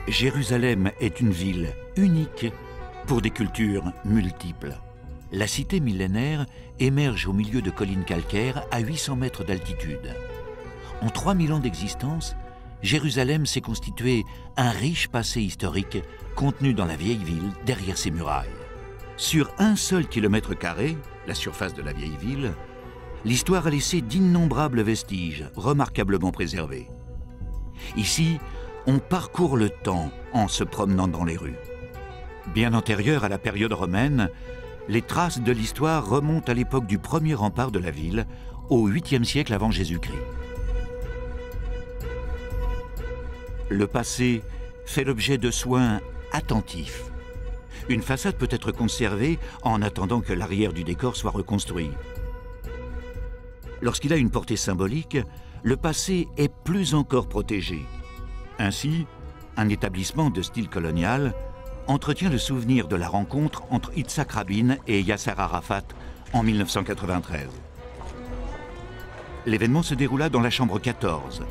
Jérusalem est une ville unique pour des cultures multiples. La cité millénaire émerge au milieu de collines calcaires à 800 mètres d'altitude. En 3000 ans d'existence, Jérusalem s'est constitué un riche passé historique contenu dans la vieille ville derrière ses murailles. Sur un seul kilomètre carré, la surface de la vieille ville, l'histoire a laissé d'innombrables vestiges remarquablement préservés. Ici, on parcourt le temps en se promenant dans les rues. Bien antérieure à la période romaine, les traces de l'histoire remontent à l'époque du premier rempart de la ville, au 8e siècle avant Jésus-Christ. Le passé fait l'objet de soins attentifs. Une façade peut être conservée en attendant que l'arrière du décor soit reconstruit. Lorsqu'il a une portée symbolique, le passé est plus encore protégé. Ainsi, un établissement de style colonial entretient le souvenir de la rencontre entre Yitzhak Rabin et Yasser Arafat en 1993. L'événement se déroula dans la chambre 14.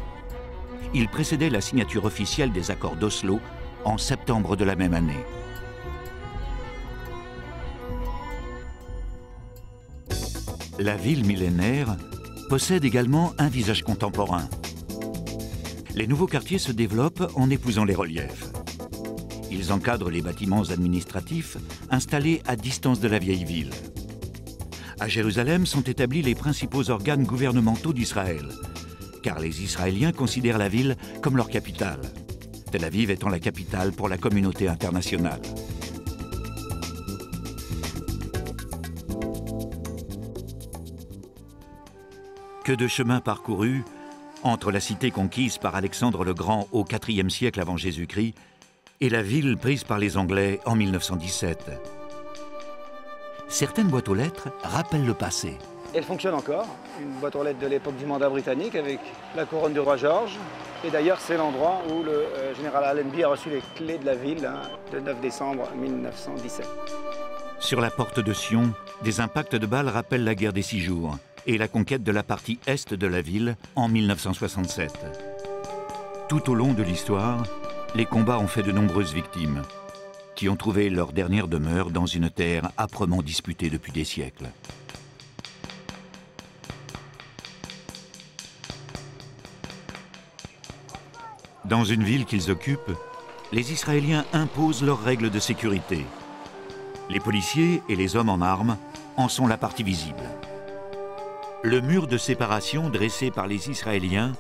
Il précédait la signature officielle des accords d'Oslo en septembre de la même année. La ville millénaire possède également un visage contemporain. Les nouveaux quartiers se développent en épousant les reliefs. Ils encadrent les bâtiments administratifs installés à distance de la vieille ville. À Jérusalem sont établis les principaux organes gouvernementaux d'Israël, car les Israéliens considèrent la ville comme leur capitale, Tel Aviv étant la capitale pour la communauté internationale. Que de chemins parcourus entre la cité conquise par Alexandre le Grand au IVe siècle avant Jésus-Christ et la ville prise par les Anglais en 1917. Certaines boîtes aux lettres rappellent le passé. Elle fonctionne encore, une boîte aux lettres de l'époque du mandat britannique avec la couronne du roi George. Et d'ailleurs, c'est l'endroit où le général Allenby a reçu les clés de la ville le 9 décembre 1917. Sur la porte de Sion, des impacts de balles rappellent la guerre des 6 jours et la conquête de la partie est de la ville en 1967. Tout au long de l'histoire, les combats ont fait de nombreuses victimes, qui ont trouvé leur dernière demeure dans une terre âprement disputée depuis des siècles. Dans une ville qu'ils occupent, les Israéliens imposent leurs règles de sécurité. Les policiers et les hommes en armes en sont la partie visible. Le mur de séparation dressé par les Israéliens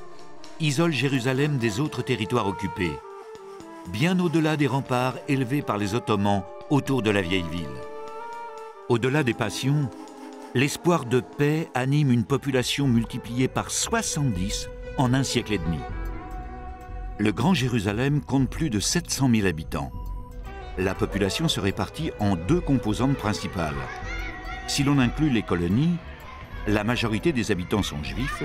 isole Jérusalem des autres territoires occupés, bien au-delà des remparts élevés par les Ottomans autour de la vieille ville. Au-delà des passions, l'espoir de paix anime une population multipliée par 70 en un siècle et demi. Le Grand Jérusalem compte plus de 700 000 habitants. La population se répartit en 2 composantes principales. Si l'on inclut les colonies, la majorité des habitants sont juifs,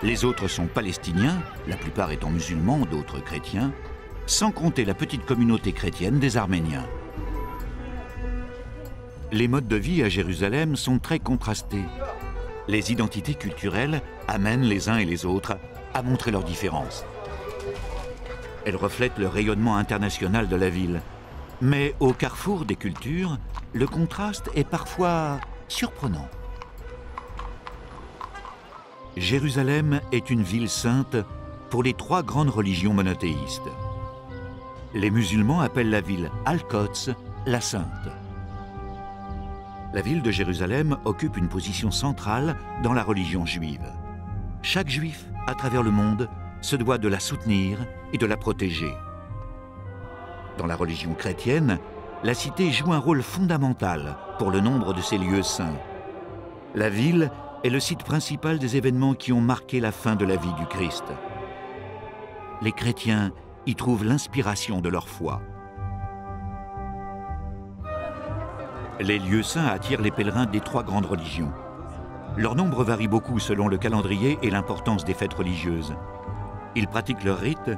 les autres sont palestiniens, la plupart étant musulmans, d'autres chrétiens, sans compter la petite communauté chrétienne des Arméniens. Les modes de vie à Jérusalem sont très contrastés. Les identités culturelles amènent les uns et les autres à montrer leurs différences. Elles reflètent le rayonnement international de la ville. Mais au carrefour des cultures, le contraste est parfois surprenant. Jérusalem est une ville sainte pour les 3 grandes religions monothéistes. Les musulmans appellent la ville Al-Quds, la Sainte. La ville de Jérusalem occupe une position centrale dans la religion juive. Chaque juif, à travers le monde, se doit de la soutenir et de la protéger. Dans la religion chrétienne, la cité joue un rôle fondamental pour le nombre de ses lieux saints. La ville est le site principal des événements qui ont marqué la fin de la vie du Christ. Les chrétiens y trouvent l'inspiration de leur foi. Les lieux saints attirent les pèlerins des 3 grandes religions. Leur nombre varie beaucoup selon le calendrier et l'importance des fêtes religieuses. Ils pratiquent leurs rites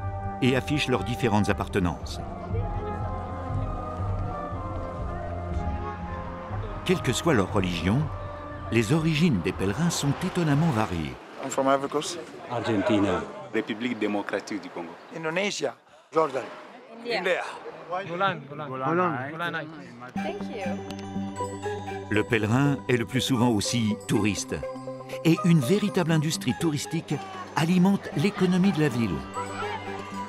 et affichent leurs différentes appartenances. Quelle que soit leur religion, les origines des pèlerins sont étonnamment variées. I'm from Ivory Coast. Argentina. République démocratique du Congo. Indonesia. Jordan. India. Golan. Thank you. Le pèlerin est le plus souvent aussi touriste. Et une véritable industrie touristique alimente l'économie de la ville.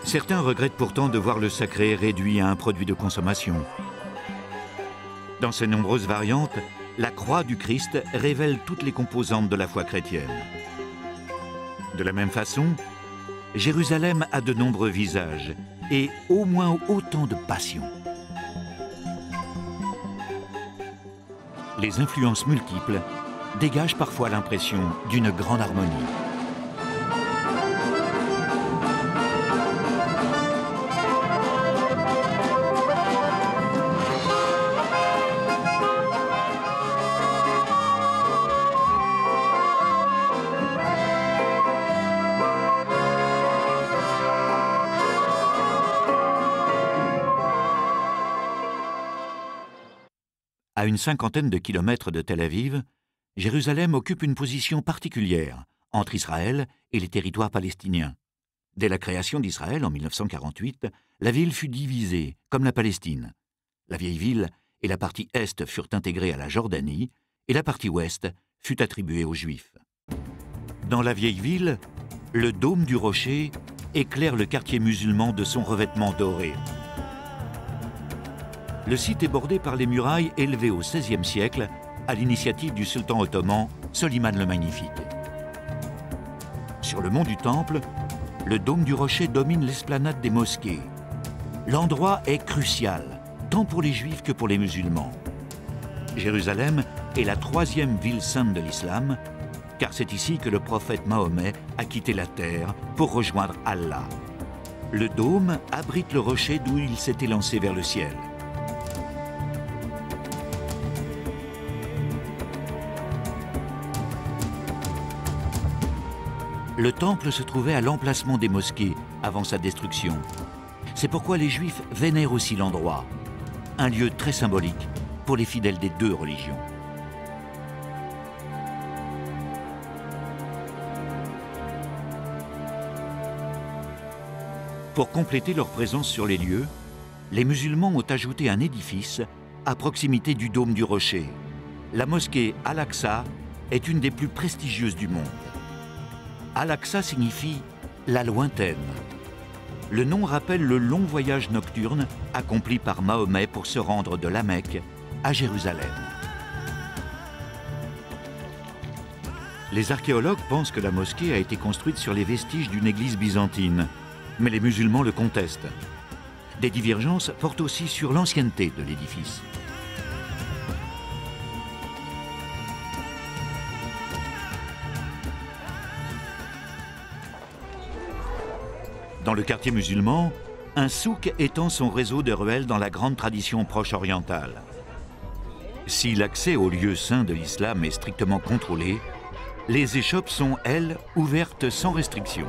Certains regrettent pourtant de voir le sacré réduit à un produit de consommation. Dans ses nombreuses variantes, la croix du Christ révèle toutes les composantes de la foi chrétienne. De la même façon, Jérusalem a de nombreux visages et au moins autant de passions. Les influences multiples dégagent parfois l'impression d'une grande harmonie. À une cinquantaine de kilomètres de Tel Aviv, Jérusalem occupe une position particulière entre Israël et les territoires palestiniens. Dès la création d'Israël en 1948, la ville fut divisée, comme la Palestine. La vieille ville et la partie est furent intégrées à la Jordanie et la partie ouest fut attribuée aux Juifs. Dans la vieille ville, le dôme du rocher éclaire le quartier musulman de son revêtement doré. Le site est bordé par les murailles élevées au XVIe siècle à l'initiative du sultan ottoman Soliman le Magnifique. Sur le mont du Temple, le dôme du rocher domine l'esplanade des mosquées. L'endroit est crucial, tant pour les juifs que pour les musulmans. Jérusalem est la troisième ville sainte de l'islam, car c'est ici que le prophète Mahomet a quitté la terre pour rejoindre Allah. Le dôme abrite le rocher d'où il s'était lancé vers le ciel. Le temple se trouvait à l'emplacement des mosquées avant sa destruction. C'est pourquoi les Juifs vénèrent aussi l'endroit, un lieu très symbolique pour les fidèles des deux religions. Pour compléter leur présence sur les lieux, les musulmans ont ajouté un édifice à proximité du dôme du rocher. La mosquée Al-Aqsa est une des plus prestigieuses du monde. Al-Aqsa signifie « la lointaine ». Le nom rappelle le long voyage nocturne accompli par Mahomet pour se rendre de la Mecque à Jérusalem. Les archéologues pensent que la mosquée a été construite sur les vestiges d'une église byzantine, mais les musulmans le contestent. Des divergences portent aussi sur l'ancienneté de l'édifice. Dans le quartier musulman, un souk étend son réseau de ruelles dans la grande tradition proche orientale. Si l'accès aux lieux saints de l'islam est strictement contrôlé, les échoppes sont, elles, ouvertes sans restriction.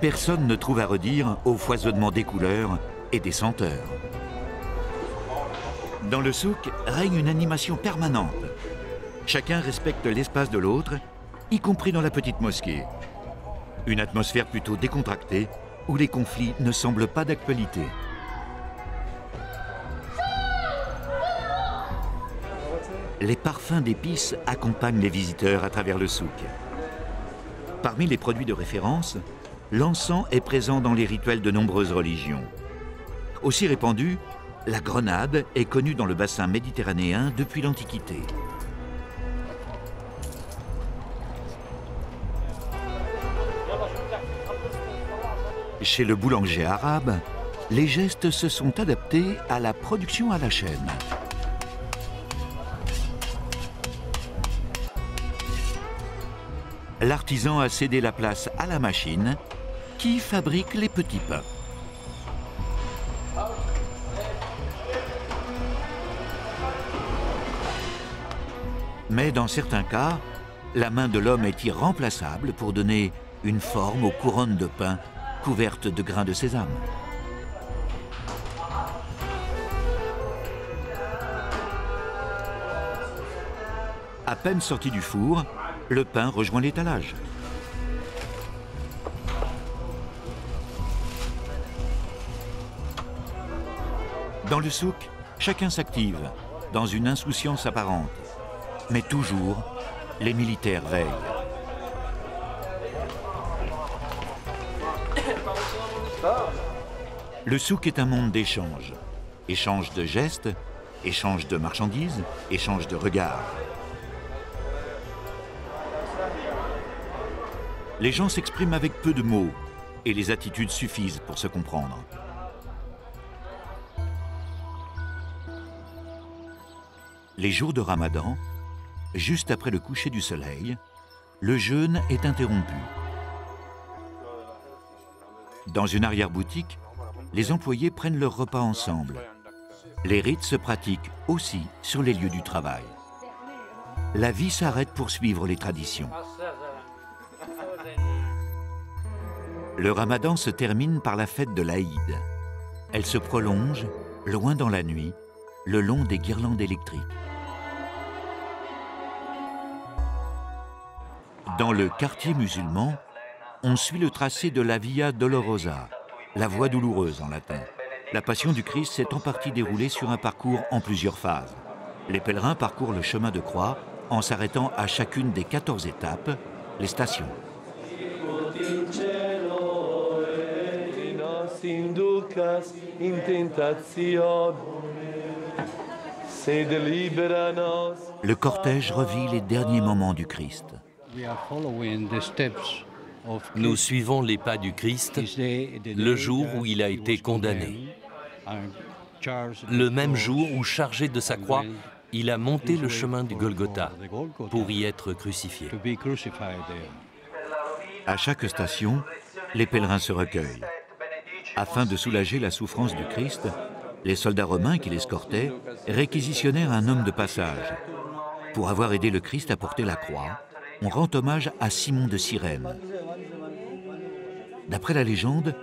Personne ne trouve à redire au foisonnement des couleurs et des senteurs. Dans le souk règne une animation permanente. Chacun respecte l'espace de l'autre, y compris dans la petite mosquée. Une atmosphère plutôt décontractée, où les conflits ne semblent pas d'actualité. Les parfums d'épices accompagnent les visiteurs à travers le souk. Parmi les produits de référence, l'encens est présent dans les rituels de nombreuses religions. Aussi répandu, la grenade est connue dans le bassin méditerranéen depuis l'Antiquité. Chez le boulanger arabe, les gestes se sont adaptés à la production à la chaîne. L'artisan a cédé la place à la machine qui fabrique les petits pains. Mais dans certains cas, la main de l'homme est irremplaçable pour donner une forme aux couronnes de pain couvertes de grains de sésame. À peine sorti du four, le pain rejoint l'étalage. Dans le souk, chacun s'active, dans une insouciance apparente. Mais toujours, les militaires veillent. Le souk est un monde d'échange. Échange de gestes, échange de marchandises, échange de regards. Les gens s'expriment avec peu de mots et les attitudes suffisent pour se comprendre. Les jours de Ramadan, juste après le coucher du soleil, le jeûne est interrompu. Dans une arrière-boutique, les employés prennent leur repas ensemble. Les rites se pratiquent aussi sur les lieux du travail. La vie s'arrête pour suivre les traditions. Le Ramadan se termine par la fête de l'Aïd. Elle se prolonge, loin dans la nuit, le long des guirlandes électriques. Dans le quartier musulman, on suit le tracé de la Via Dolorosa, la voie douloureuse en latin. La Passion du Christ s'est en partie déroulée sur un parcours en plusieurs phases. Les pèlerins parcourent le chemin de croix en s'arrêtant à chacune des 14 étapes, les stations. Le cortège revit les derniers moments du Christ. Nous suivons les pas du Christ le jour où il a été condamné. Le même jour où, chargé de sa croix, il a monté le chemin du Golgotha pour y être crucifié. À chaque station, les pèlerins se recueillent. Afin de soulager la souffrance du Christ, les soldats romains qui l'escortaient réquisitionnèrent un homme de passage. Pour avoir aidé le Christ à porter la croix, on rend hommage à Simon de Cyrène. D'après la légende,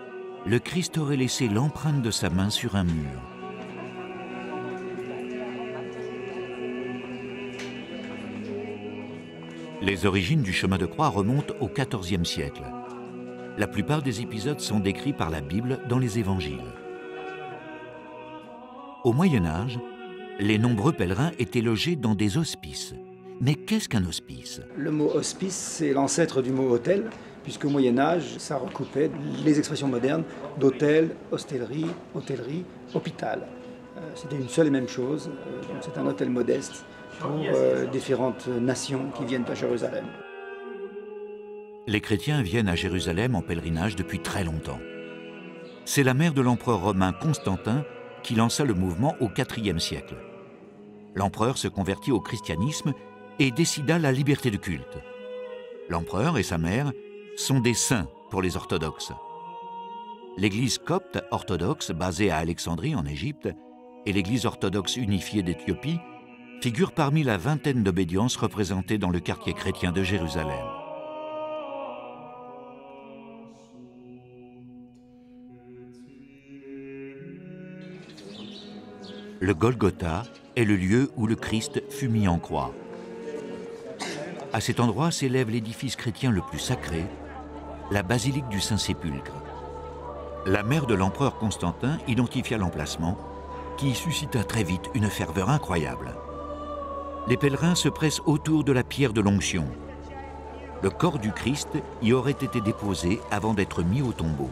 le Christ aurait laissé l'empreinte de sa main sur un mur. Les origines du chemin de croix remontent au XIVe siècle. La plupart des épisodes sont décrits par la Bible dans les évangiles. Au Moyen Âge, les nombreux pèlerins étaient logés dans des hospices. Mais qu'est-ce qu'un hospice? Le mot hospice, c'est l'ancêtre du mot hôtel, puisqu'au Moyen-Âge, ça recoupait les expressions modernes d'hôtel, hostellerie, hôtellerie, hôpital. C'était une seule et même chose, donc c'est un hôtel modeste pour différentes nations qui viennent à Jérusalem. Les chrétiens viennent à Jérusalem en pèlerinage depuis très longtemps. C'est la mère de l'empereur romain Constantin qui lança le mouvement au IVe siècle. L'empereur se convertit au christianisme et décida la liberté de culte. L'empereur et sa mère sont des saints pour les orthodoxes. L'église copte orthodoxe basée à Alexandrie en Égypte et l'église orthodoxe unifiée d'Éthiopie figurent parmi la vingtaine d'obédiences représentées dans le quartier chrétien de Jérusalem. Le Golgotha est le lieu où le Christ fut mis en croix. À cet endroit s'élève l'édifice chrétien le plus sacré, la basilique du Saint-Sépulcre. La mère de l'empereur Constantin identifia l'emplacement, qui suscita très vite une ferveur incroyable. Les pèlerins se pressent autour de la pierre de l'onction. Le corps du Christ y aurait été déposé avant d'être mis au tombeau.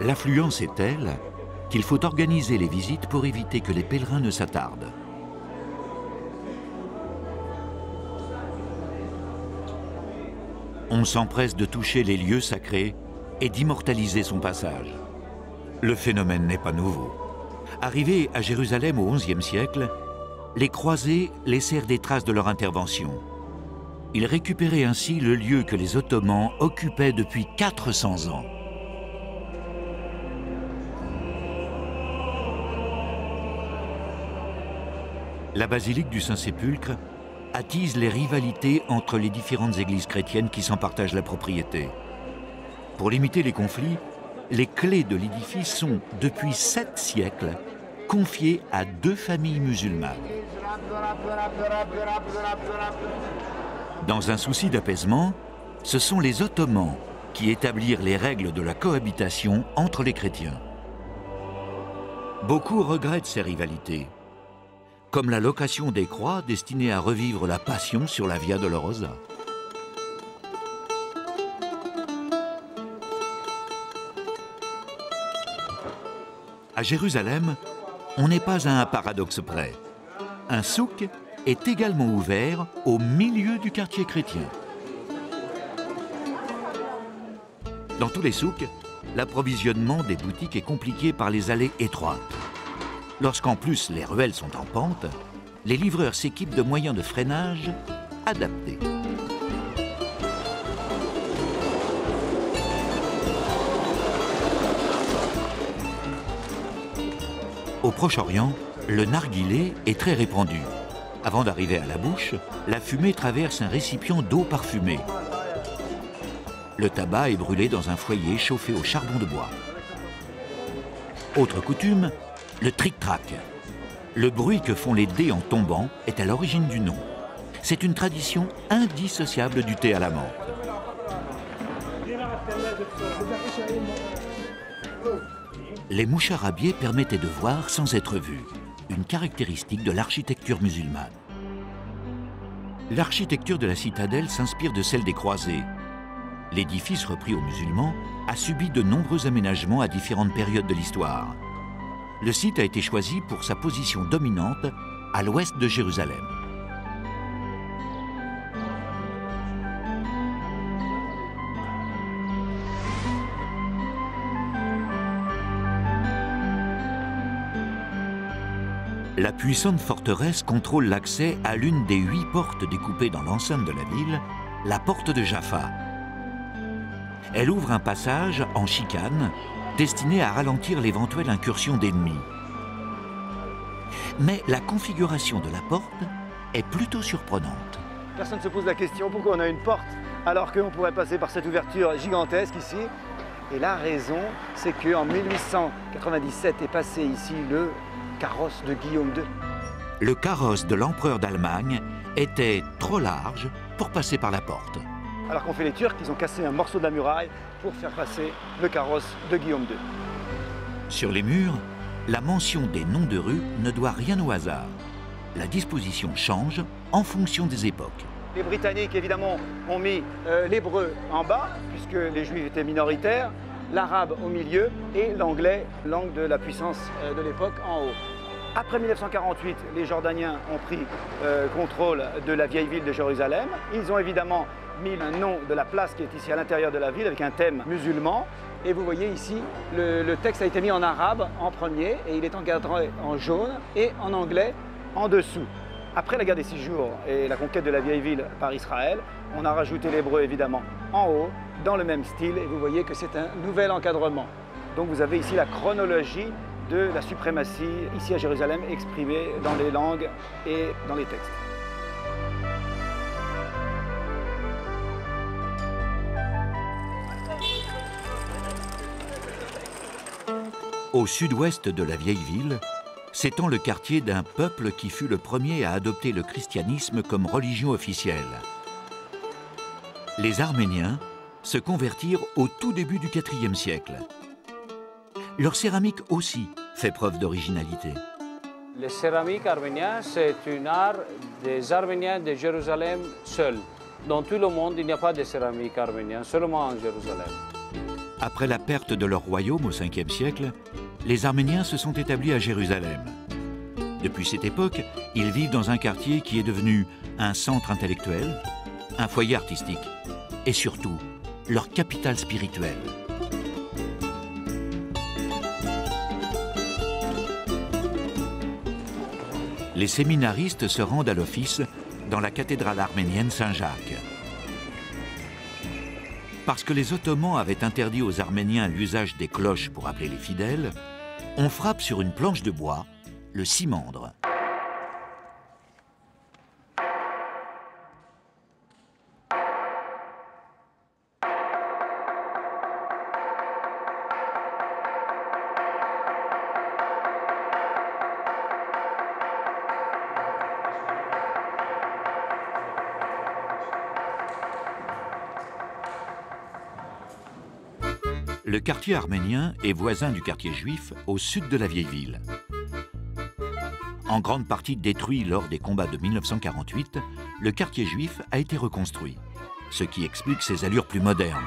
L'affluence est telle qu'il faut organiser les visites pour éviter que les pèlerins ne s'attardent. On s'empresse de toucher les lieux sacrés et d'immortaliser son passage. Le phénomène n'est pas nouveau. Arrivés à Jérusalem au XIe siècle, les croisés laissèrent des traces de leur intervention. Ils récupéraient ainsi le lieu que les Ottomans occupaient depuis 400 ans. La basilique du Saint-Sépulcre attise les rivalités entre les différentes églises chrétiennes qui s'en partagent la propriété. Pour limiter les conflits, les clés de l'édifice sont, depuis 7 siècles, confiées à 2 familles musulmanes. Dans un souci d'apaisement, ce sont les Ottomans qui établirent les règles de la cohabitation entre les chrétiens. Beaucoup regrettent ces rivalités, comme la location des croix destinée à revivre la Passion sur la Via Dolorosa. À Jérusalem, on n'est pas à un paradoxe près. Un souk est également ouvert au milieu du quartier chrétien. Dans tous les souks, l'approvisionnement des boutiques est compliqué par les allées étroites. Lorsqu'en plus les ruelles sont en pente, les livreurs s'équipent de moyens de freinage adaptés. Au Proche-Orient, le narguilé est très répandu. Avant d'arriver à la bouche, la fumée traverse un récipient d'eau parfumée. Le tabac est brûlé dans un foyer chauffé au charbon de bois. Autre coutume, le tric-trac. Le bruit que font les dés en tombant est à l'origine du nom. C'est une tradition indissociable du thé à la menthe. Les moucharabiés permettaient de voir sans être vus, une caractéristique de l'architecture musulmane. L'architecture de la citadelle s'inspire de celle des croisés. L'édifice repris aux musulmans a subi de nombreux aménagements à différentes périodes de l'histoire. Le site a été choisi pour sa position dominante à l'ouest de Jérusalem. La puissante forteresse contrôle l'accès à l'une des 8 portes découpées dans l'enceinte de la ville, la porte de Jaffa. Elle ouvre un passage en chicane destiné à ralentir l'éventuelle incursion d'ennemis. Mais la configuration de la porte est plutôt surprenante. Personne ne se pose la question pourquoi on a une porte alors qu'on pourrait passer par cette ouverture gigantesque ici. Et la raison, c'est qu'en 1897 est passé ici le carrosse de Guillaume II. Le carrosse de l'empereur d'Allemagne était trop large pour passer par la porte. Alors qu'ont fait les Turcs, ils ont cassé un morceau de la muraille pour faire passer le carrosse de Guillaume II. Sur les murs, la mention des noms de rues ne doit rien au hasard. La disposition change en fonction des époques. Les Britanniques, évidemment, ont mis l'hébreu en bas, puisque les Juifs étaient minoritaires, l'arabe au milieu et l'anglais, langue de la puissance de l'époque, en haut. Après 1948, les Jordaniens ont pris contrôle de la vieille ville de Jérusalem. Ils ont évidemment mis le nom de la place qui est ici à l'intérieur de la ville avec un thème musulman. Et vous voyez ici, le texte a été mis en arabe en premier et il est encadré en jaune et en anglais en dessous. Après la guerre des 6 jours et la conquête de la vieille ville par Israël, on a rajouté l'hébreu évidemment en haut, dans le même style, et vous voyez que c'est un nouvel encadrement. Donc vous avez ici la chronologie de la suprématie ici à Jérusalem exprimée dans les langues et dans les textes. Au sud-ouest de la vieille ville, s'étend le quartier d'un peuple qui fut le premier à adopter le christianisme comme religion officielle. Les Arméniens se convertirent au tout début du IVe siècle. Leur céramique aussi fait preuve d'originalité. La céramique arménienne, c'est un art des Arméniens de Jérusalem seul. Dans tout le monde, il n'y a pas de céramique arménienne, seulement en Jérusalem. Après la perte de leur royaume au Ve siècle, les Arméniens se sont établis à Jérusalem. Depuis cette époque, ils vivent dans un quartier qui est devenu un centre intellectuel, un foyer artistique et surtout leur capitale spirituelle. Les séminaristes se rendent à l'office dans la cathédrale arménienne Saint-Jacques. Parce que les Ottomans avaient interdit aux Arméniens l'usage des cloches pour appeler les fidèles, on frappe sur une planche de bois le cimandre. Le quartier arménien est voisin du quartier juif au sud de la vieille ville. En grande partie détruit lors des combats de 1948, le quartier juif a été reconstruit, ce qui explique ses allures plus modernes.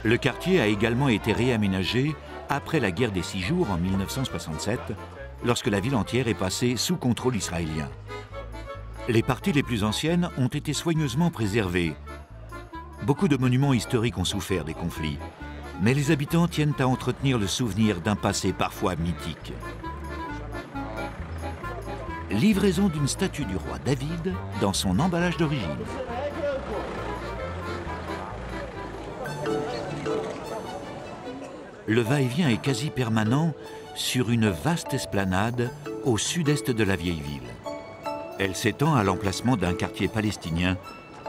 Le quartier a également été réaménagé après la guerre des 6 jours en 1967, lorsque la ville entière est passée sous contrôle israélien. Les parties les plus anciennes ont été soigneusement préservées. Beaucoup de monuments historiques ont souffert des conflits, mais les habitants tiennent à entretenir le souvenir d'un passé parfois mythique. Livraison d'une statue du roi David dans son emballage d'origine. Le va-et-vient est quasi permanent sur une vaste esplanade au sud-est de la vieille ville. Elle s'étend à l'emplacement d'un quartier palestinien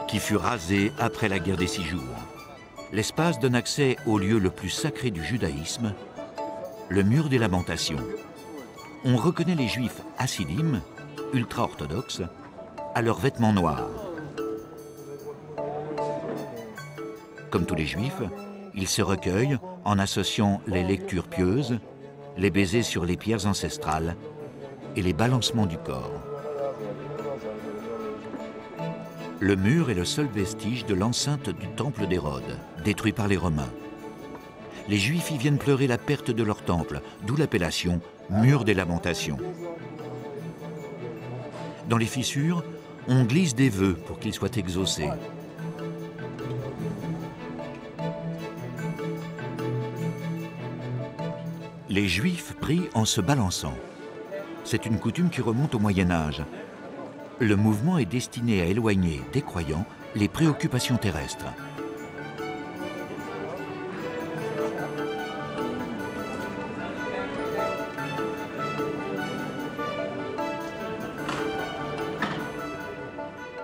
qui fut rasé après la guerre des 6 jours. L'espace donne accès au lieu le plus sacré du judaïsme, le mur des lamentations. On reconnaît les juifs hassidim, ultra-orthodoxes, à leurs vêtements noirs. Comme tous les juifs, ils se recueillent en associant les lectures pieuses, les baisers sur les pierres ancestrales et les balancements du corps. Le mur est le seul vestige de l'enceinte du temple d'Hérode, détruit par les Romains. Les Juifs y viennent pleurer la perte de leur temple, d'où l'appellation mur des lamentations. Dans les fissures, on glisse des vœux pour qu'ils soient exaucés. Les Juifs prient en se balançant. C'est une coutume qui remonte au Moyen Âge. Le mouvement est destiné à éloigner des croyants les préoccupations terrestres.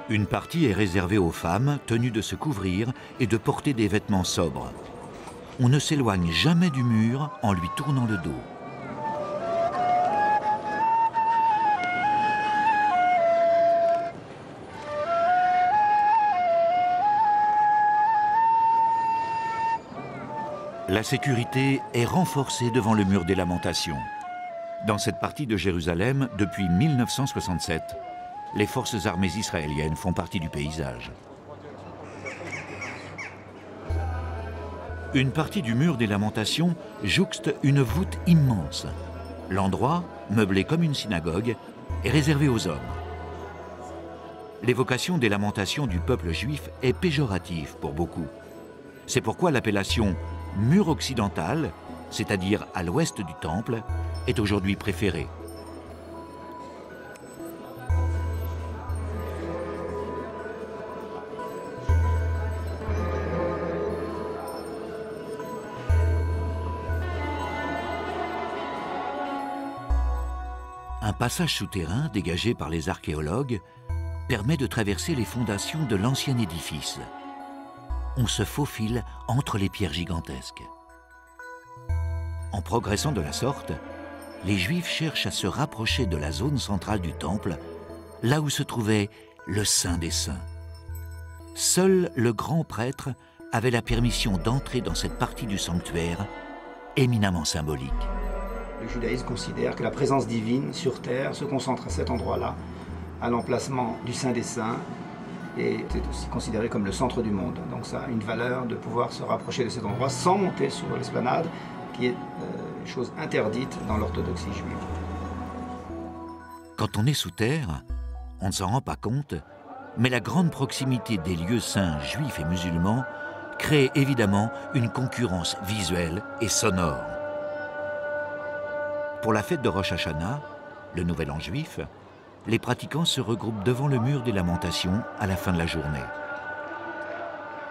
Une partie est réservée aux femmes tenues de se couvrir et de porter des vêtements sobres. On ne s'éloigne jamais du mur en lui tournant le dos. La sécurité est renforcée devant le mur des lamentations. Dans cette partie de Jérusalem, depuis 1967, les forces armées israéliennes font partie du paysage. Une partie du mur des lamentations jouxte une voûte immense. L'endroit, meublé comme une synagogue, est réservé aux hommes. L'évocation des lamentations du peuple juif est péjorative pour beaucoup. C'est pourquoi l'appellation mur occidental, c'est-à-dire à l'ouest du temple, est aujourd'hui préférée. Un passage souterrain dégagé par les archéologues permet de traverser les fondations de l'ancien édifice. On se faufile entre les pierres gigantesques. En progressant de la sorte, les Juifs cherchent à se rapprocher de la zone centrale du temple, là où se trouvait le Saint des Saints. Seul le grand prêtre avait la permission d'entrer dans cette partie du sanctuaire, éminemment symbolique. Le judaïsme considère que la présence divine sur terre se concentre à cet endroit-là, à l'emplacement du Saint des Saints, et c'est aussi considéré comme le centre du monde. Donc ça a une valeur de pouvoir se rapprocher de cet endroit sans monter sur l'esplanade, qui est une chose interdite dans l'orthodoxie juive. Quand on est sous terre, on ne s'en rend pas compte, mais la grande proximité des lieux saints juifs et musulmans crée évidemment une concurrence visuelle et sonore. Pour la fête de Rosh Hashanah, le Nouvel An juif, les pratiquants se regroupent devant le mur des lamentations à la fin de la journée.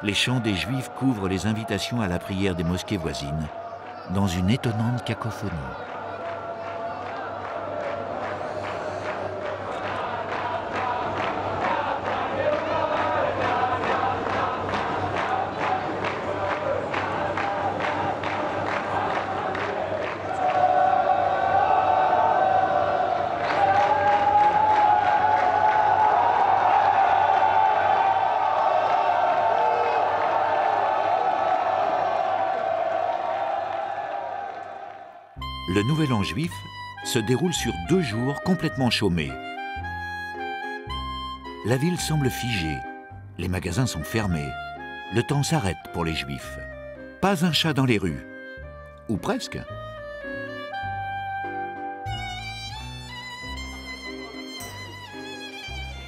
Les chants des Juifs couvrent les invitations à la prière des mosquées voisines, dans une étonnante cacophonie. Le Nouvel An juif se déroule sur 2 jours complètement chômés. La ville semble figée, les magasins sont fermés, le temps s'arrête pour les Juifs. Pas un chat dans les rues, ou presque.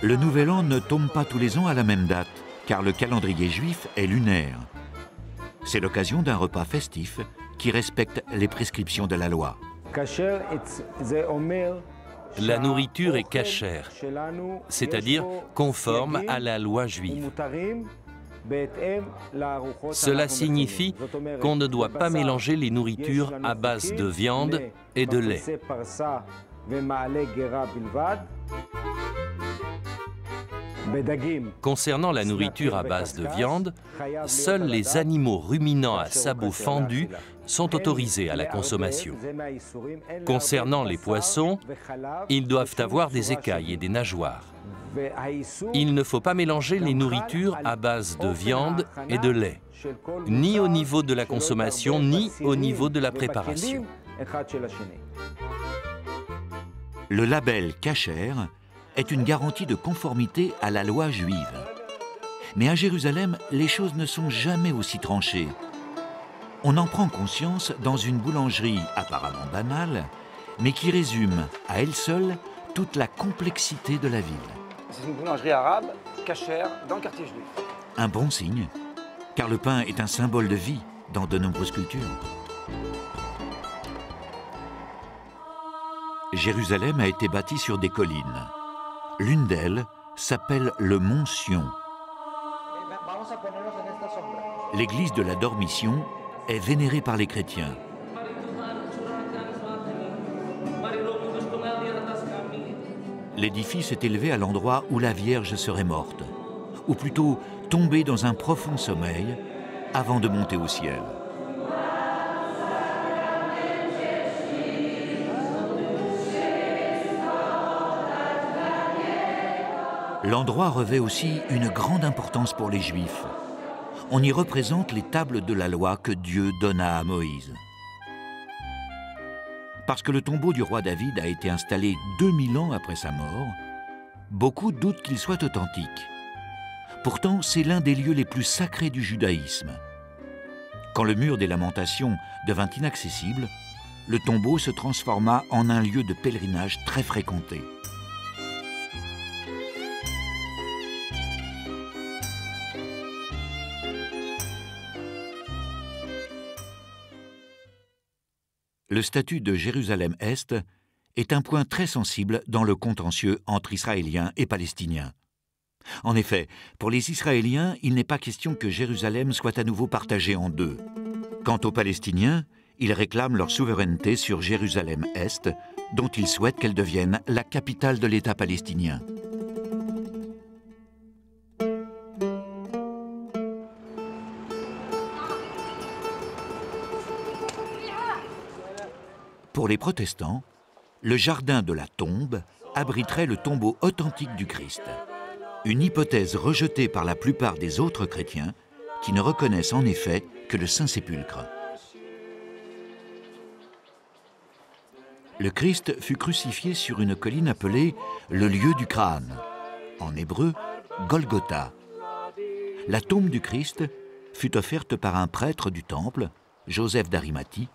Le Nouvel An ne tombe pas tous les ans à la même date, car le calendrier juif est lunaire. C'est l'occasion d'un repas festif qui respecte les prescriptions de la loi. La nourriture est cachère, c'est-à-dire conforme à la loi juive. Cela signifie qu'on ne doit pas mélanger les nourritures à base de viande et de lait. Concernant la nourriture à base de viande, seuls les animaux ruminants à sabots fendus sont autorisés à la consommation. Concernant les poissons, ils doivent avoir des écailles et des nageoires. Il ne faut pas mélanger les nourritures à base de viande et de lait, ni au niveau de la consommation, ni au niveau de la préparation. Le label kasher est une garantie de conformité à la loi juive. Mais à Jérusalem, les choses ne sont jamais aussi tranchées. On en prend conscience dans une boulangerie apparemment banale, mais qui résume à elle seule toute la complexité de la ville. C'est une boulangerie arabe, kasher, dans le quartier juif. Un bon signe, car le pain est un symbole de vie dans de nombreuses cultures. Jérusalem a été bâtie sur des collines. L'une d'elles s'appelle le Mont Sion. L'église de la Dormition est vénérée par les chrétiens. L'édifice est élevé à l'endroit où la Vierge serait morte, ou plutôt tombée dans un profond sommeil avant de monter au ciel. L'endroit revêt aussi une grande importance pour les Juifs. On y représente les tables de la loi que Dieu donna à Moïse. Parce que le tombeau du roi David a été installé 2000 ans après sa mort, beaucoup doutent qu'il soit authentique. Pourtant, c'est l'un des lieux les plus sacrés du judaïsme. Quand le mur des Lamentations devint inaccessible, le tombeau se transforma en un lieu de pèlerinage très fréquenté. Le statut de Jérusalem-Est est un point très sensible dans le contentieux entre Israéliens et Palestiniens. En effet, pour les Israéliens, il n'est pas question que Jérusalem soit à nouveau partagée en 2. Quant aux Palestiniens, ils réclament leur souveraineté sur Jérusalem-Est, dont ils souhaitent qu'elle devienne la capitale de l'État palestinien. Pour les protestants, le jardin de la tombe abriterait le tombeau authentique du Christ. Une hypothèse rejetée par la plupart des autres chrétiens qui ne reconnaissent en effet que le Saint-Sépulcre. Le Christ fut crucifié sur une colline appelée le lieu du crâne, en hébreu Golgotha. La tombe du Christ fut offerte par un prêtre du temple, Joseph d'Arimathie,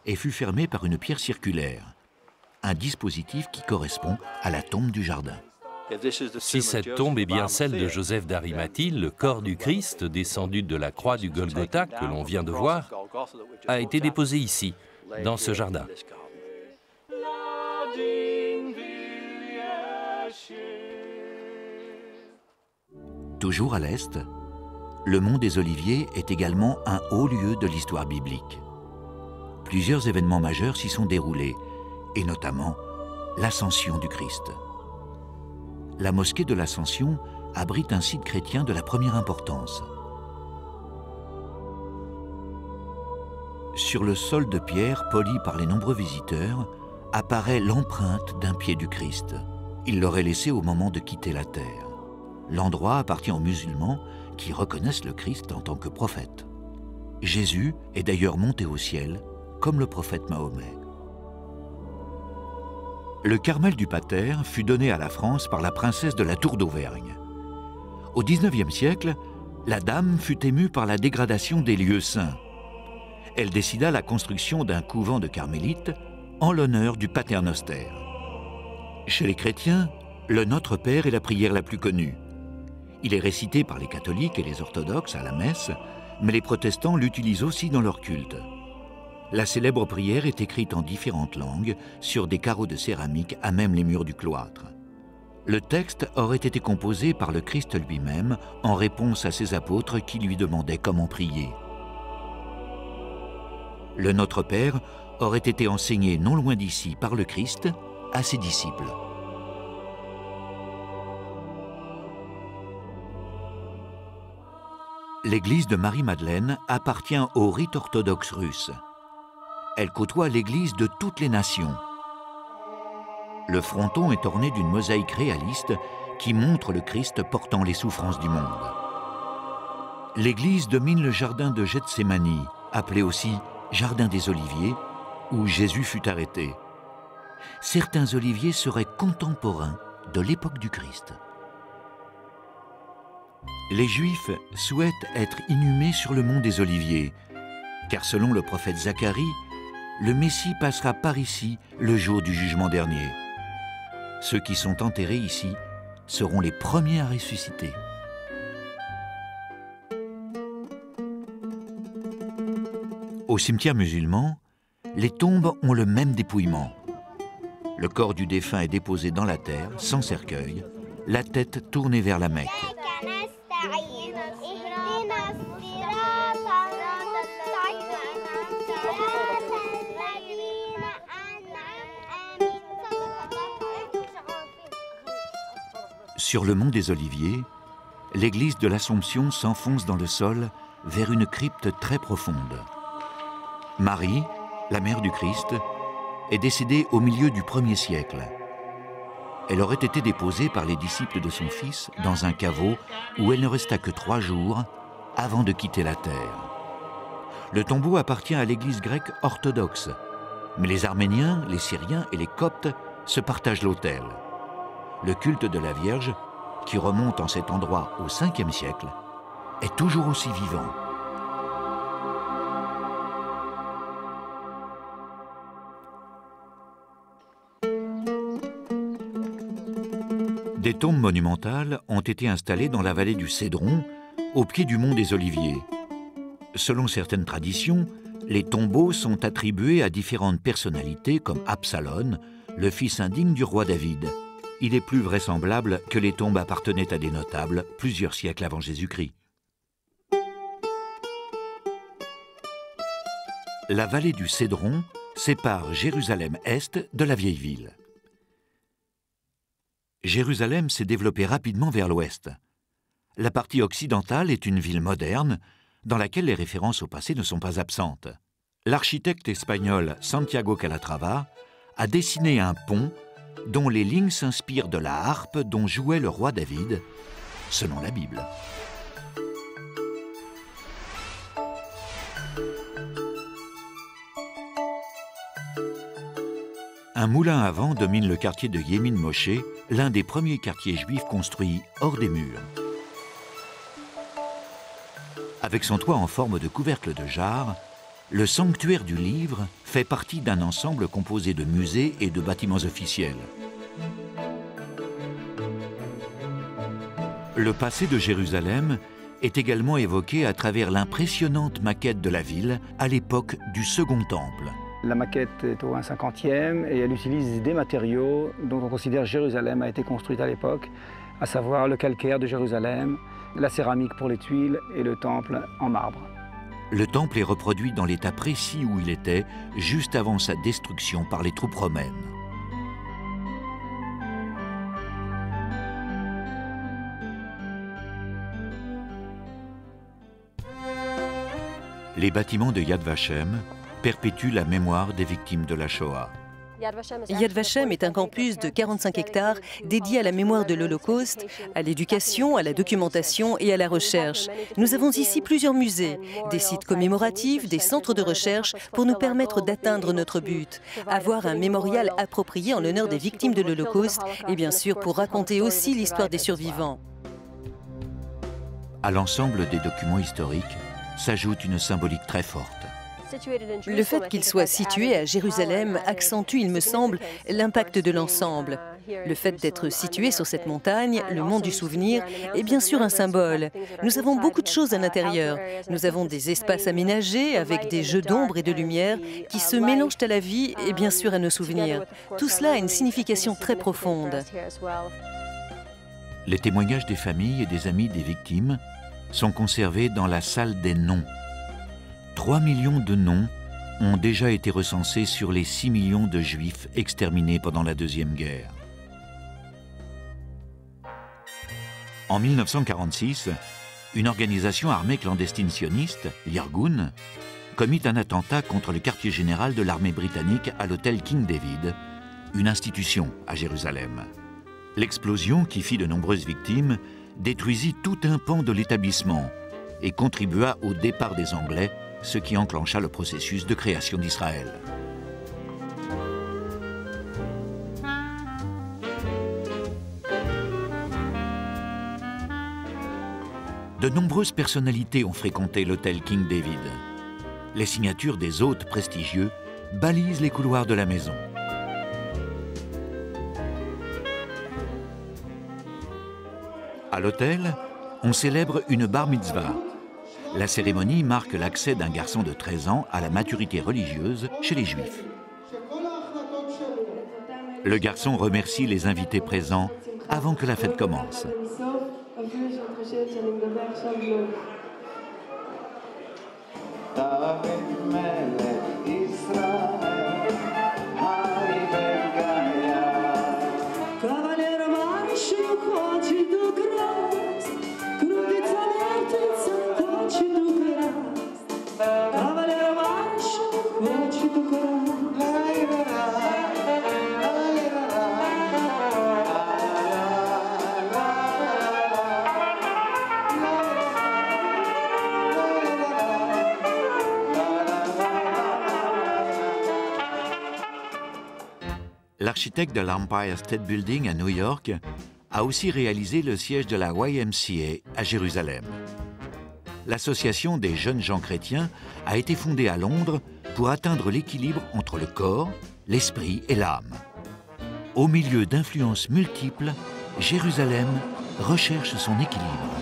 et fut fermée par une pierre circulaire, un dispositif qui correspond à la tombe du jardin. Si cette tombe est bien celle de Joseph d'Arimathie, le corps du Christ, descendu de la croix du Golgotha que l'on vient de voir, a été déposé ici, dans ce jardin. Toujours à l'est, le mont des Oliviers est également un haut lieu de l'histoire biblique. Plusieurs événements majeurs s'y sont déroulés, et notamment l'Ascension du Christ. La mosquée de l'Ascension abrite un site chrétien de la première importance. Sur le sol de pierre poli par les nombreux visiteurs apparaît l'empreinte d'un pied du Christ. Il l'aurait laissé au moment de quitter la terre. L'endroit appartient aux musulmans qui reconnaissent le Christ en tant que prophète. Jésus est d'ailleurs monté au ciel comme le prophète Mahomet. Le Carmel du Pater fut donné à la France par la princesse de la Tour d'Auvergne. Au XIXe siècle, la dame fut émue par la dégradation des lieux saints. Elle décida la construction d'un couvent de carmélites en l'honneur du Paternoster. Chez les chrétiens, le Notre Père est la prière la plus connue. Il est récité par les catholiques et les orthodoxes à la messe, mais les protestants l'utilisent aussi dans leur culte. La célèbre prière est écrite en différentes langues sur des carreaux de céramique à même les murs du cloître. Le texte aurait été composé par le Christ lui-même en réponse à ses apôtres qui lui demandaient comment prier. Le Notre Père aurait été enseigné non loin d'ici par le Christ à ses disciples. L'église de Marie-Madeleine appartient au rite orthodoxe russe. Elle côtoie l'église de toutes les nations. Le fronton est orné d'une mosaïque réaliste qui montre le Christ portant les souffrances du monde. L'église domine le jardin de Gethsémani, appelé aussi Jardin des Oliviers, où Jésus fut arrêté. Certains oliviers seraient contemporains de l'époque du Christ. Les Juifs souhaitent être inhumés sur le mont des Oliviers, car selon le prophète Zacharie, le Messie passera par ici le jour du jugement dernier. Ceux qui sont enterrés ici seront les premiers à ressusciter. Au cimetière musulman, les tombes ont le même dépouillement. Le corps du défunt est déposé dans la terre, sans cercueil, la tête tournée vers la Mecque. Sur le mont des Oliviers, l'église de l'Assomption s'enfonce dans le sol vers une crypte très profonde. Marie, la mère du Christ, est décédée au milieu du 1er siècle. Elle aurait été déposée par les disciples de son fils dans un caveau où elle ne resta que 3 jours avant de quitter la terre. Le tombeau appartient à l'église grecque orthodoxe, mais les Arméniens, les Syriens et les Coptes se partagent l'autel. Le culte de la Vierge, qui remonte en cet endroit au 5e siècle, est toujours aussi vivant. Des tombes monumentales ont été installées dans la vallée du Cédron, au pied du mont des Oliviers. Selon certaines traditions, les tombeaux sont attribués à différentes personnalités comme Absalom, le fils indigne du roi David. Il est plus vraisemblable que les tombes appartenaient à des notables plusieurs siècles avant Jésus-Christ. La vallée du Cédron sépare Jérusalem-Est de la vieille ville. Jérusalem s'est développée rapidement vers l'ouest. La partie occidentale est une ville moderne, dans laquelle les références au passé ne sont pas absentes. L'architecte espagnol Santiago Calatrava a dessiné un pont dont les lignes s'inspirent de la harpe dont jouait le roi David, selon la Bible. Un moulin à vent domine le quartier de Yemin Moshe, l'un des premiers quartiers juifs construits hors des murs. Avec son toit en forme de couvercle de jarre, le sanctuaire du livre fait partie d'un ensemble composé de musées et de bâtiments officiels. Le passé de Jérusalem est également évoqué à travers l'impressionnante maquette de la ville à l'époque du Second Temple. La maquette est au 1/50e et elle utilise des matériaux dont on considère Jérusalem a été construite à l'époque, à savoir le calcaire de Jérusalem, la céramique pour les tuiles et le temple en marbre. Le temple est reproduit dans l'état précis où il était juste avant sa destruction par les troupes romaines. Les bâtiments de Yad Vashem perpétuent la mémoire des victimes de la Shoah. Yad Vashem est un campus de 45 hectares dédié à la mémoire de l'Holocauste, à l'éducation, à la documentation et à la recherche. Nous avons ici plusieurs musées, des sites commémoratifs, des centres de recherche pour nous permettre d'atteindre notre but, avoir un mémorial approprié en l'honneur des victimes de l'Holocauste et bien sûr pour raconter aussi l'histoire des survivants. À l'ensemble des documents historiques s'ajoute une symbolique très forte. Le fait qu'il soit situé à Jérusalem accentue, il me semble, l'impact de l'ensemble. Le fait d'être situé sur cette montagne, le mont du souvenir, est bien sûr un symbole. Nous avons beaucoup de choses à l'intérieur. Nous avons des espaces aménagés avec des jeux d'ombre et de lumière qui se mélangent à la vie et bien sûr à nos souvenirs. Tout cela a une signification très profonde. Les témoignages des familles et des amis des victimes sont conservés dans la salle des noms. 3 millions de noms ont déjà été recensés sur les 6 millions de Juifs exterminés pendant la Deuxième Guerre. En 1946, une organisation armée clandestine sioniste, l'Irgun, commit un attentat contre le quartier général de l'armée britannique à l'hôtel King David, une institution à Jérusalem. L'explosion, qui fit de nombreuses victimes, détruisit tout un pan de l'établissement et contribua au départ des Anglais, ce qui enclencha le processus de création d'Israël. De nombreuses personnalités ont fréquenté l'hôtel King David. Les signatures des hôtes prestigieux balisent les couloirs de la maison. À l'hôtel, on célèbre une bar mitzvah. La cérémonie marque l'accès d'un garçon de 13 ans à la maturité religieuse chez les Juifs. Le garçon remercie les invités présents avant que la fête commence. L'architecte de l'Empire State Building à New York a aussi réalisé le siège de la YMCA à Jérusalem. L'association des jeunes gens chrétiens a été fondée à Londres pour atteindre l'équilibre entre le corps, l'esprit et l'âme. Au milieu d'influences multiples, Jérusalem recherche son équilibre.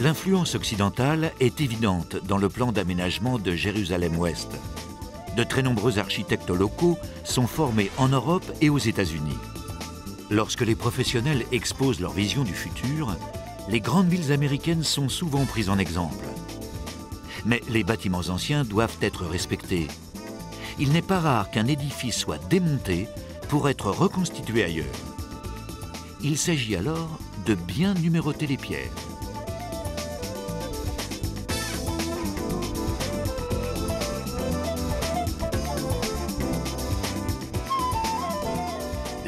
L'influence occidentale est évidente dans le plan d'aménagement de Jérusalem-Ouest. De très nombreux architectes locaux sont formés en Europe et aux États-Unis. Lorsque les professionnels exposent leur vision du futur, les grandes villes américaines sont souvent prises en exemple. Mais les bâtiments anciens doivent être respectés. Il n'est pas rare qu'un édifice soit démonté pour être reconstitué ailleurs. Il s'agit alors de bien numéroter les pierres.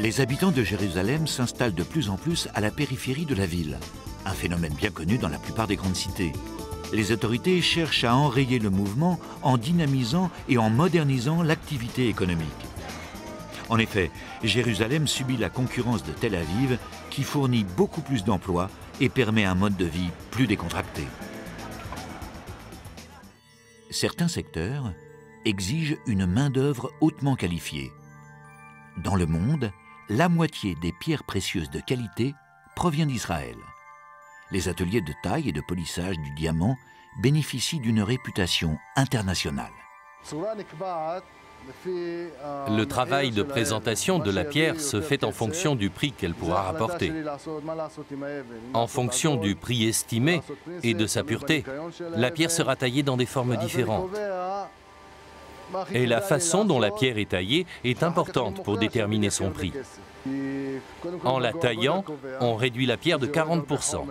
Les habitants de Jérusalem s'installent de plus en plus à la périphérie de la ville, un phénomène bien connu dans la plupart des grandes cités. Les autorités cherchent à enrayer le mouvement en dynamisant et en modernisant l'activité économique. En effet, Jérusalem subit la concurrence de Tel Aviv, qui fournit beaucoup plus d'emplois et permet un mode de vie plus décontracté. Certains secteurs exigent une main-d'œuvre hautement qualifiée. Dans le monde, la moitié des pierres précieuses de qualité provient d'Israël. Les ateliers de taille et de polissage du diamant bénéficient d'une réputation internationale. Le travail de présentation de la pierre se fait en fonction du prix qu'elle pourra rapporter. En fonction du prix estimé et de sa pureté, la pierre sera taillée dans des formes différentes. Et la façon dont la pierre est taillée est importante pour déterminer son prix. En la taillant, on réduit la pierre de 40%.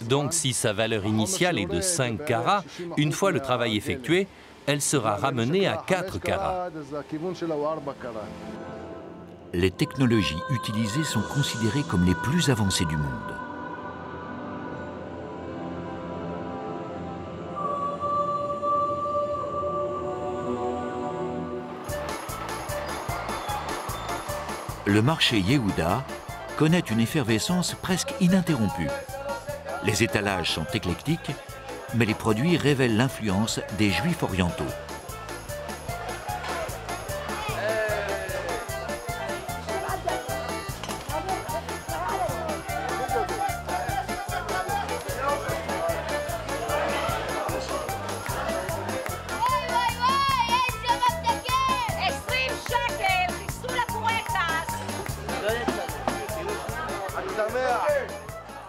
Donc si sa valeur initiale est de 5 carats, une fois le travail effectué, elle sera ramenée à 4 carats. Les technologies utilisées sont considérées comme les plus avancées du monde. Le marché Yehuda connaît une effervescence presque ininterrompue. Les étalages sont éclectiques, mais les produits révèlent l'influence des Juifs orientaux.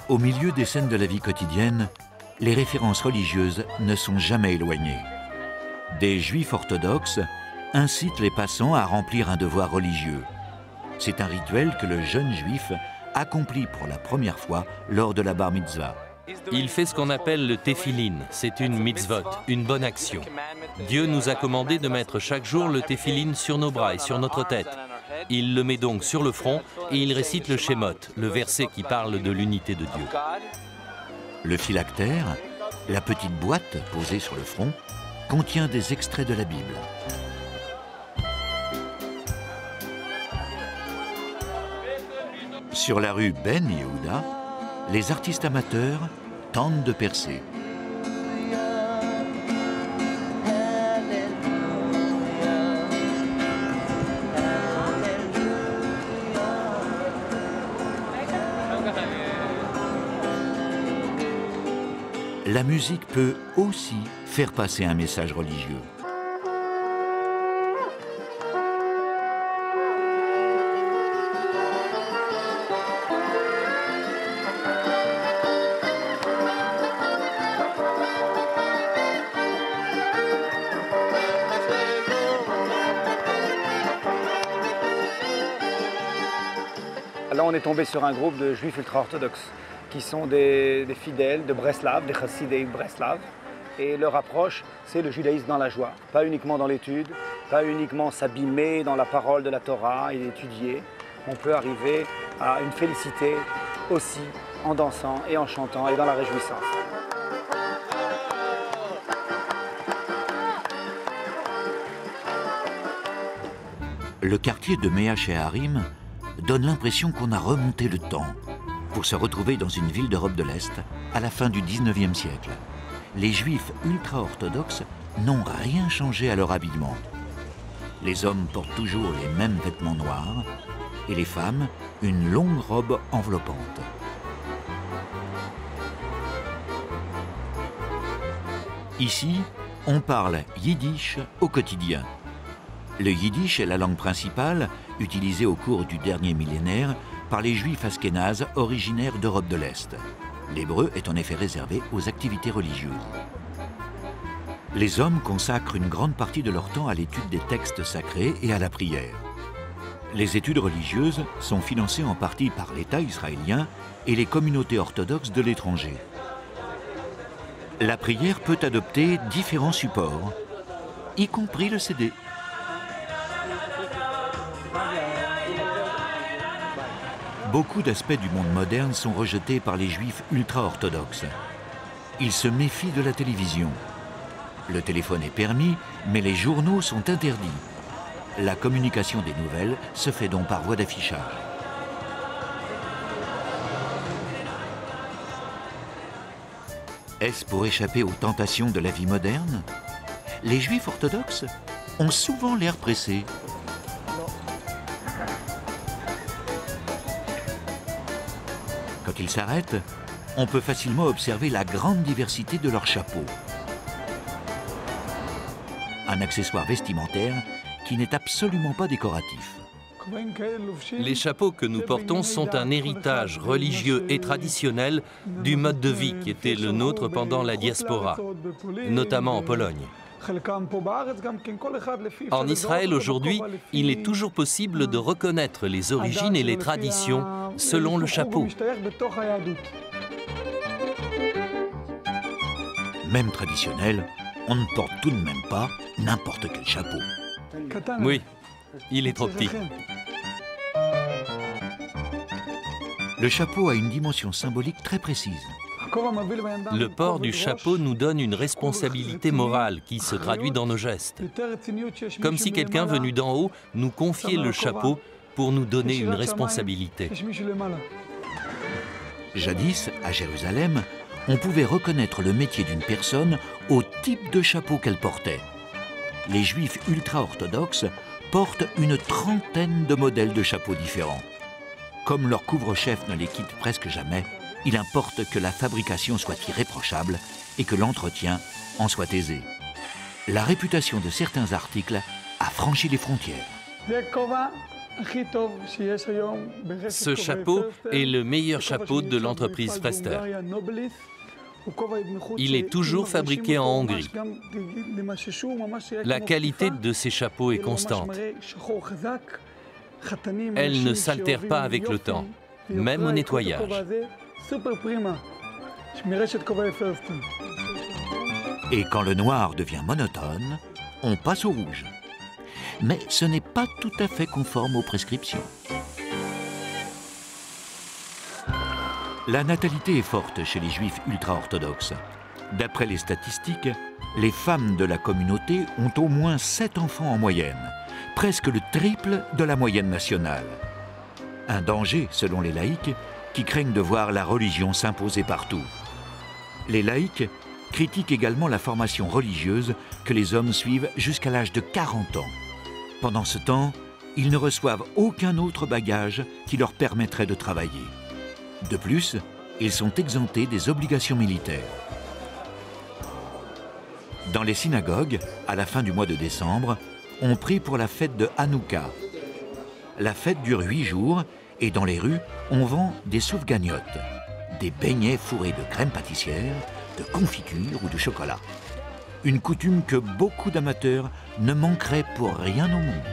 Au milieu des scènes de la vie quotidienne, les références religieuses ne sont jamais éloignées. Des Juifs orthodoxes incitent les passants à remplir un devoir religieux. C'est un rituel que le jeune Juif accomplit pour la première fois lors de la bar mitzvah. Il fait ce qu'on appelle le téphilin, c'est une mitzvot, une bonne action. Dieu nous a commandé de mettre chaque jour le téphilin sur nos bras et sur notre tête. Il le met donc sur le front et il récite le Shemot, le verset qui parle de l'unité de Dieu. Le phylactère, la petite boîte posée sur le front, contient des extraits de la Bible. Sur la rue Ben Yehuda, les artistes amateurs tentent de percer. La musique peut aussi faire passer un message religieux. Là, on est tombé sur un groupe de juifs ultra-orthodoxes qui sont des fidèles de Breslav, des chassidés de Breslav. Et leur approche, c'est le judaïsme dans la joie. Pas uniquement dans l'étude, pas uniquement s'abîmer dans la parole de la Torah et l'étudier. On peut arriver à une félicité aussi en dansant et en chantant et dans la réjouissance. Le quartier de Mea Shearim donne l'impression qu'on a remonté le temps pour se retrouver dans une ville d'Europe de l'Est à la fin du 19e siècle. Les Juifs ultra-orthodoxes n'ont rien changé à leur habillement. Les hommes portent toujours les mêmes vêtements noirs et les femmes une longue robe enveloppante. Ici, on parle yiddish au quotidien. Le yiddish est la langue principale utilisée au cours du dernier millénaire par les juifs askénazes originaires d'Europe de l'Est. L'hébreu est en effet réservé aux activités religieuses. Les hommes consacrent une grande partie de leur temps à l'étude des textes sacrés et à la prière. Les études religieuses sont financées en partie par l'État israélien et les communautés orthodoxes de l'étranger. La prière peut adopter différents supports, y compris le CD. Beaucoup d'aspects du monde moderne sont rejetés par les juifs ultra-orthodoxes. Ils se méfient de la télévision. Le téléphone est permis, mais les journaux sont interdits. La communication des nouvelles se fait donc par voie d'affichage. Est-ce pour échapper aux tentations de la vie moderne? Les Juifs orthodoxes ont souvent l'air pressés. Quand ils s'arrêtent, on peut facilement observer la grande diversité de leurs chapeaux. Un accessoire vestimentaire qui n'est absolument pas décoratif. Les chapeaux que nous portons sont un héritage religieux et traditionnel du mode de vie qui était le nôtre pendant la diaspora, notamment en Pologne. En Israël aujourd'hui, il est toujours possible de reconnaître les origines et les traditions selon le chapeau. Même traditionnel, on ne porte tout de même pas n'importe quel chapeau. Oui, il est trop petit. Le chapeau a une dimension symbolique très précise. Le port du chapeau nous donne une responsabilité morale qui se traduit dans nos gestes. Comme si quelqu'un venu d'en haut nous confiait le chapeau pour nous donner une responsabilité. Jadis, à Jérusalem, on pouvait reconnaître le métier d'une personne au type de chapeau qu'elle portait. Les Juifs ultra-orthodoxes portent une trentaine de modèles de chapeaux différents. Comme leur couvre-chef ne les quitte presque jamais, il importe que la fabrication soit irréprochable et que l'entretien en soit aisé. La réputation de certains articles a franchi les frontières. Ce chapeau est le meilleur chapeau de l'entreprise Frester. Il est toujours fabriqué en Hongrie. La qualité de ces chapeaux est constante. Elle ne s'altère pas avec le temps, même au nettoyage. Et quand le noir devient monotone, on passe au rouge. Mais ce n'est pas tout à fait conforme aux prescriptions. La natalité est forte chez les Juifs ultra-orthodoxes. D'après les statistiques, les femmes de la communauté ont au moins 7 enfants en moyenne, presque le triple de la moyenne nationale. Un danger, selon les laïcs, qui craignent de voir la religion s'imposer partout. Les laïcs critiquent également la formation religieuse que les hommes suivent jusqu'à l'âge de 40 ans. Pendant ce temps, ils ne reçoivent aucun autre bagage qui leur permettrait de travailler. De plus, ils sont exemptés des obligations militaires. Dans les synagogues, à la fin du mois de décembre, on prie pour la fête de Hanouka. La fête dure 8 jours et dans les rues, on vend des soufganiotes, des beignets fourrés de crème pâtissière, de confiture ou de chocolat. Une coutume que beaucoup d'amateurs ne manqueraient pour rien au monde.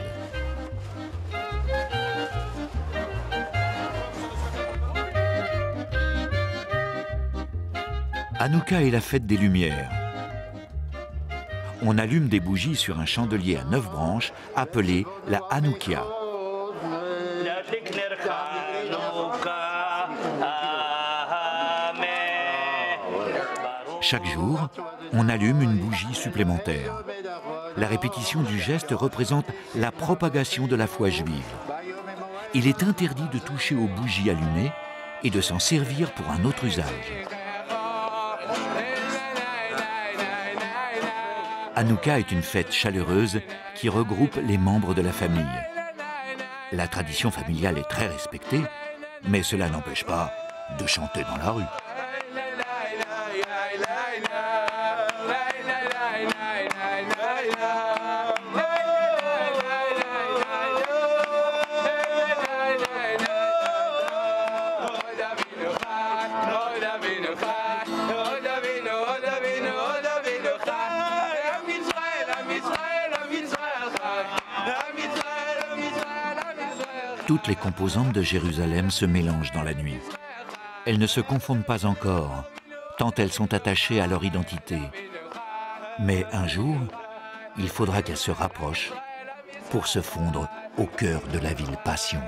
Hanouka est la fête des Lumières. On allume des bougies sur un chandelier à 9 branches appelé la Hanoukia. Chaque jour, on allume une bougie supplémentaire. La répétition du geste représente la propagation de la foi juive. Il est interdit de toucher aux bougies allumées et de s'en servir pour un autre usage. Hanouka est une fête chaleureuse qui regroupe les membres de la famille. La tradition familiale est très respectée, mais cela n'empêche pas de chanter dans la rue. Toutes les composantes de Jérusalem se mélangent dans la nuit. Elles ne se confondent pas encore, tant elles sont attachées à leur identité. Mais un jour, il faudra qu'elles se rapprochent pour se fondre au cœur de la ville passion.